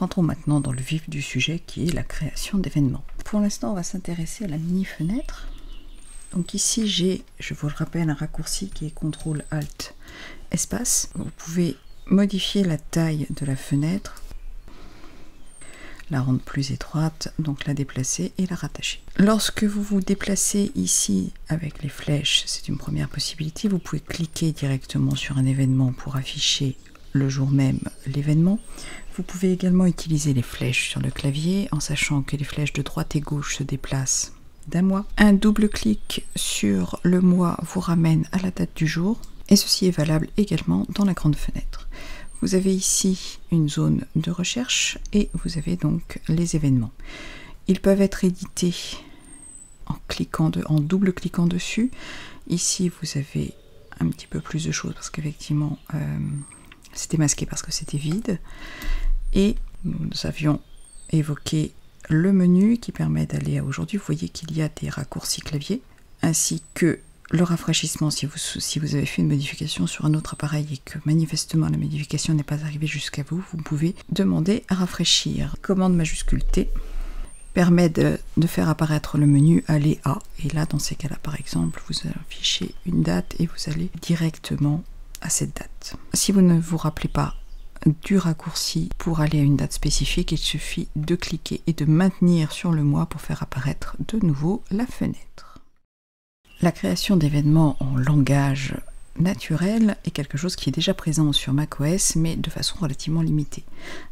rentrons maintenant dans le vif du sujet qui est la création d'événements. Pour l'instant, on va s'intéresser à la mini-fenêtre. Donc ici, j'ai, je vous le rappelle, un raccourci qui est CTRL-ALT-espace. Vous pouvez modifier la taille de la fenêtre, la rendre plus étroite, donc la déplacer et la rattacher. Lorsque vous vous déplacez ici avec les flèches, c'est une première possibilité, vous pouvez cliquer directement sur un événement pour afficher le jour même l'événement. Vous pouvez également utiliser les flèches sur le clavier en sachant que les flèches de droite et gauche se déplacent d'un mois. Un double clic sur le mois vous ramène à la date du jour et ceci est valable également dans la grande fenêtre. Vous avez ici une zone de recherche et vous avez donc les événements. Ils peuvent être édités en double cliquant dessus. Ici vous avez un petit peu plus de choses parce qu'effectivement c'était masqué parce que c'était vide. Et nous avions évoqué le menu qui permet d'aller à aujourd'hui. Vous voyez qu'il y a des raccourcis clavier ainsi que le rafraîchissement si vous avez fait une modification sur un autre appareil et que manifestement la modification n'est pas arrivée jusqu'à vous, vous pouvez demander à rafraîchir. Commande majuscule T permet de faire apparaître le menu aller à, et là dans ces cas-là par exemple vous affichez une date et vous allez directement à cette date. Si vous ne vous rappelez pas du raccourci pour aller à une date spécifique, il suffit de cliquer et de maintenir sur le mois pour faire apparaître de nouveau la fenêtre. La création d'événements en langage naturel est quelque chose qui est déjà présent sur macOS, mais de façon relativement limitée.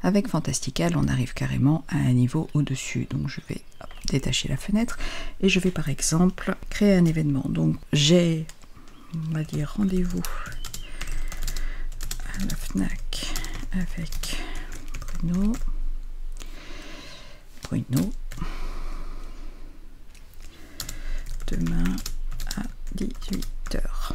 Avec Fantastical, on arrive carrément à un niveau au-dessus. Donc je vais détacher la fenêtre et je vais par exemple créer un événement. Donc j'ai, on va dire, rendez-vous à la FNAC avec Bruno. Demain à 18 h.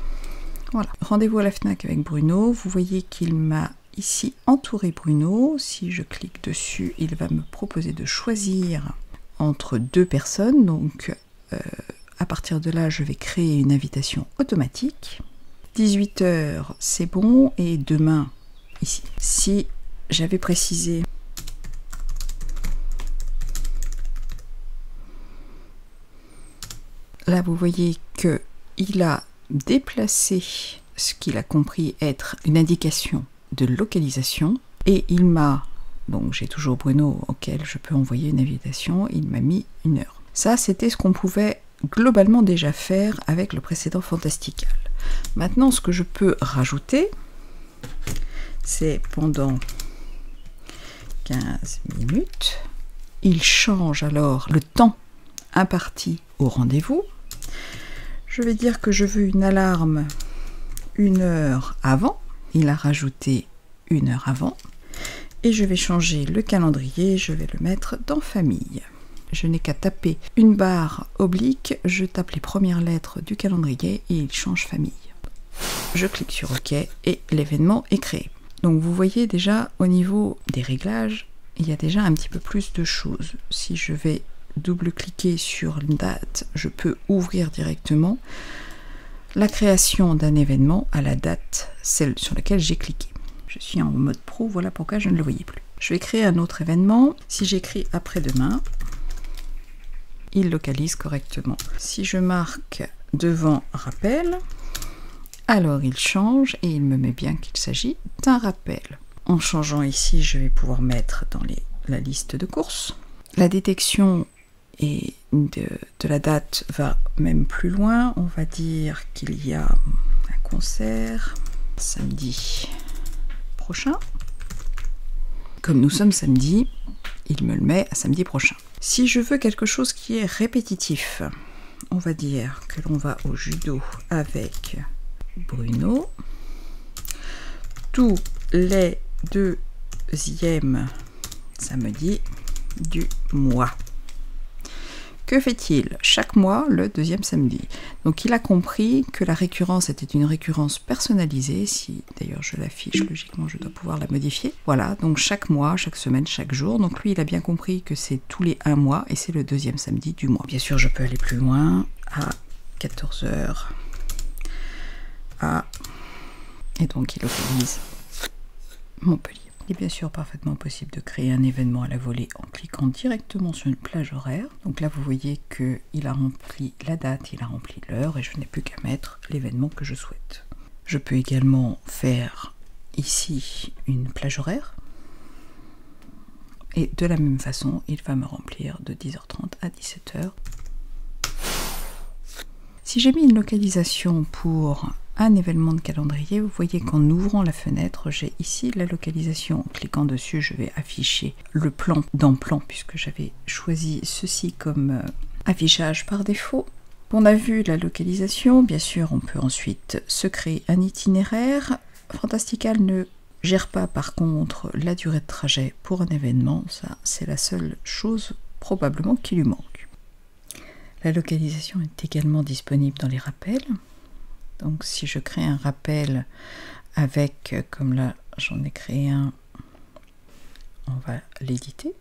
Voilà, rendez-vous à la FNAC avec Bruno. Vous voyez qu'il m'a ici entouré Bruno. Si je clique dessus, il va me proposer de choisir entre deux personnes. Donc à partir de là, je vais créer une invitation automatique. 18 h, c'est bon. Et demain, ici. Si j'avais précisé là, vous voyez que il a déplacé ce qu'il a compris être une indication de localisation et il m'a, donc j'ai toujours Bruno auquel je peux envoyer une invitation, il m'a mis 1 heure. Ça, c'était ce qu'on pouvait globalement déjà faire avec le précédent Fantastical. Maintenant, ce que je peux rajouter, c'est pendant 15 minutes, il change alors le temps imparti au rendez-vous. Je vais dire que je veux une alarme 1 heure avant. Il a rajouté 1 heure avant. Et je vais changer le calendrier. Je vais le mettre dans famille. Je n'ai qu'à taper une barre oblique. Je tape les premières lettres du calendrier et il change famille. Je clique sur OK et l'événement est créé. Donc vous voyez déjà au niveau des réglages, il y a déjà un petit peu plus de choses. Si je vais double-cliquer sur une date, je peux ouvrir directement la création d'un événement à la date, celle sur laquelle j'ai cliqué. Je suis en mode pro, voilà pourquoi je ne le voyais plus. Je vais créer un autre événement. Si j'écris après-demain, il localise correctement. Si je marque devant rappel, alors il change et il me met bien qu'il s'agit d'un rappel. En changeant ici, je vais pouvoir mettre dans la liste de courses. La détection et de la date va même plus loin. On va dire qu'il y a un concert samedi prochain. Comme nous sommes samedi, il me le met à samedi prochain. Si je veux quelque chose qui est répétitif, on va dire que l'on va au judo avec Bruno tous les deuxièmes samedis du mois. Que fait-il? Chaque mois, le deuxième samedi. Donc il a compris que la récurrence était une récurrence personnalisée. Si d'ailleurs je l'affiche, logiquement je dois pouvoir la modifier. Voilà, donc chaque mois, chaque semaine, chaque jour. Donc lui il a bien compris que c'est tous les 1 mois et c'est le deuxième samedi du mois. Bien sûr je peux aller plus loin à 14 h. Et donc il localise Montpellier. Il est bien sûr parfaitement possible de créer un événement à la volée en cliquant directement sur une plage horaire. Donc là, vous voyez qu'il a rempli la date, il a rempli l'heure et je n'ai plus qu'à mettre l'événement que je souhaite. Je peux également faire ici une plage horaire. Et de la même façon, il va me remplir de 10h30 à 17h. Si j'ai mis une localisation pour un événement de calendrier, vous voyez qu'en ouvrant la fenêtre, j'ai ici la localisation. En cliquant dessus, je vais afficher le plan dans plan, puisque j'avais choisi ceci comme affichage par défaut. On a vu la localisation, bien sûr, on peut ensuite se créer un itinéraire. Fantastical ne gère pas par contre la durée de trajet pour un événement, ça c'est la seule chose probablement qui lui manque. La localisation est également disponible dans les rappels. Donc si je crée un rappel avec, comme là j'en ai créé un, on va l'éditer.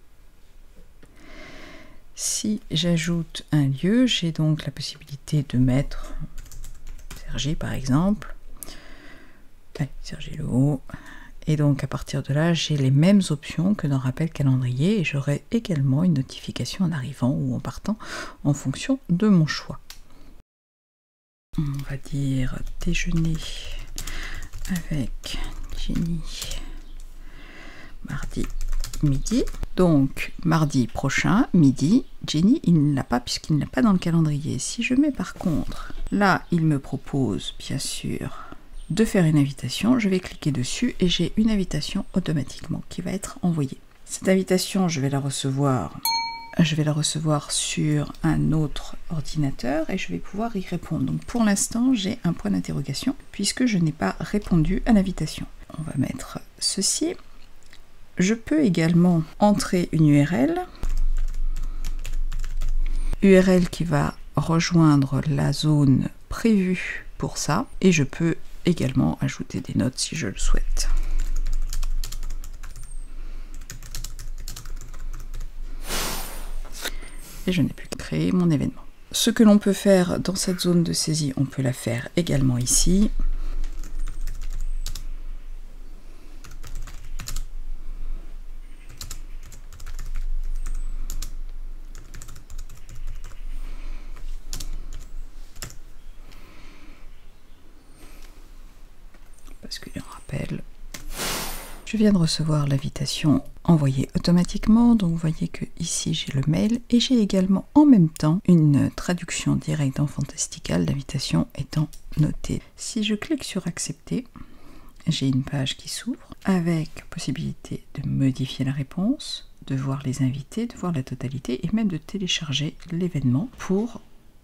Si j'ajoute un lieu, j'ai donc la possibilité de mettre Cergy par exemple. Cergy-le-Haut. Et donc à partir de là, j'ai les mêmes options que dans rappel calendrier et j'aurai également une notification en arrivant ou en partant en fonction de mon choix. On va dire déjeuner avec Jenny mardi midi. Donc mardi prochain, midi, Jenny, il ne l'a pas puisqu'il ne l'a pas dans le calendrier. Si je mets par contre, là, il me propose bien sûr de faire une invitation. Je vais cliquer dessus et j'ai une invitation automatiquement qui va être envoyée. Cette invitation, je vais la recevoir sur un autre ordinateur et je vais pouvoir y répondre. Donc pour l'instant, j'ai un point d'interrogation puisque je n'ai pas répondu à l'invitation. On va mettre ceci. Je peux également entrer une URL qui va rejoindre la zone prévue pour ça et je peux également ajouter des notes si je le souhaite. Et je n'ai plus qu'à créer mon événement. Ce que l'on peut faire dans cette zone de saisie, on peut la faire également ici. Parce qu'il y a un rappel. Je viens de recevoir l'invitation envoyée automatiquement, donc vous voyez que ici j'ai le mail et j'ai également en même temps une traduction directe dans Fantastical, l'invitation étant notée. Si je clique sur accepter, j'ai une page qui s'ouvre avec possibilité de modifier la réponse, de voir les invités, de voir la totalité et même de télécharger l'événement pour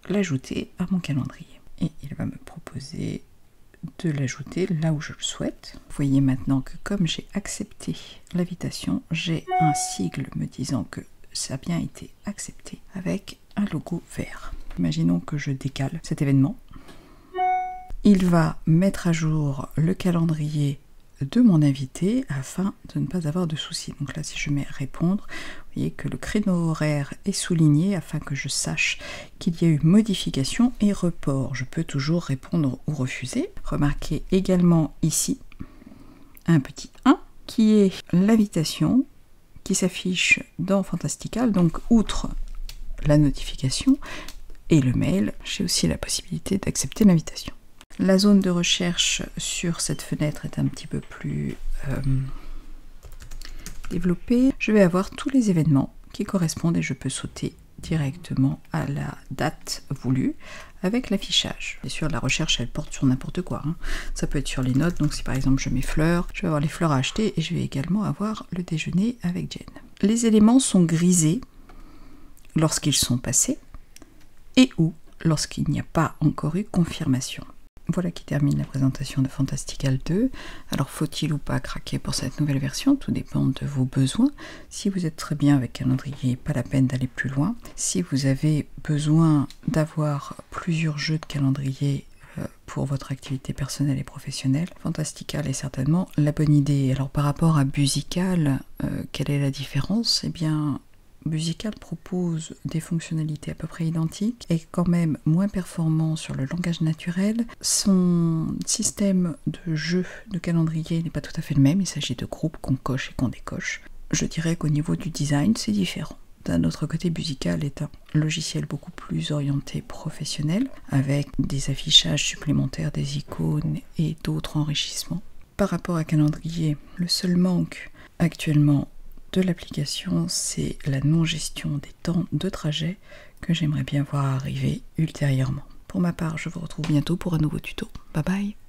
l'ajouter à mon calendrier. Et il va me proposer de l'ajouter là où je le souhaite. Vous voyez maintenant que comme j'ai accepté l'invitation, j'ai un sigle me disant que ça a bien été accepté avec un logo vert. Imaginons que je décale cet événement. Il va mettre à jour le calendrier de mon invité afin de ne pas avoir de soucis. Donc là, si je mets répondre, vous voyez que le créneau horaire est souligné afin que je sache qu'il y a eu modification et report. Je peux toujours répondre ou refuser. Remarquez également ici un petit 1 qui est l'invitation qui s'affiche dans Fantastical. Donc outre la notification et le mail, j'ai aussi la possibilité d'accepter l'invitation. La zone de recherche sur cette fenêtre est un petit peu plus développée. Je vais avoir tous les événements qui correspondent et je peux sauter directement à la date voulue avec l'affichage. Bien sûr, la recherche, elle porte sur n'importe quoi, hein. Ça peut être sur les notes, donc si par exemple je mets fleurs, je vais avoir les fleurs à acheter et je vais également avoir le déjeuner avec Jen. Les éléments sont grisés lorsqu'ils sont passés et ou lorsqu'il n'y a pas encore eu confirmation. Voilà qui termine la présentation de Fantastical 2. Alors faut-il ou pas craquer pour cette nouvelle version? Tout dépend de vos besoins. Si vous êtes très bien avec calendrier, pas la peine d'aller plus loin. Si vous avez besoin d'avoir plusieurs jeux de calendrier pour votre activité personnelle et professionnelle, Fantastical est certainement la bonne idée. Alors par rapport à Busycal, quelle est la différence? Eh bien, Musical propose des fonctionnalités à peu près identiques et quand même moins performant sur le langage naturel. Son système de jeu de calendrier n'est pas tout à fait le même, il s'agit de groupes qu'on coche et qu'on décoche. Je dirais qu'au niveau du design, c'est différent. D'un autre côté, Musical est un logiciel beaucoup plus orienté professionnel, avec des affichages supplémentaires, des icônes et d'autres enrichissements. Par rapport à Calendrier, le seul manque actuellement de l'application, c'est la non-gestion des temps de trajet que j'aimerais bien voir arriver ultérieurement. Pour ma part, je vous retrouve bientôt pour un nouveau tuto. Bye bye!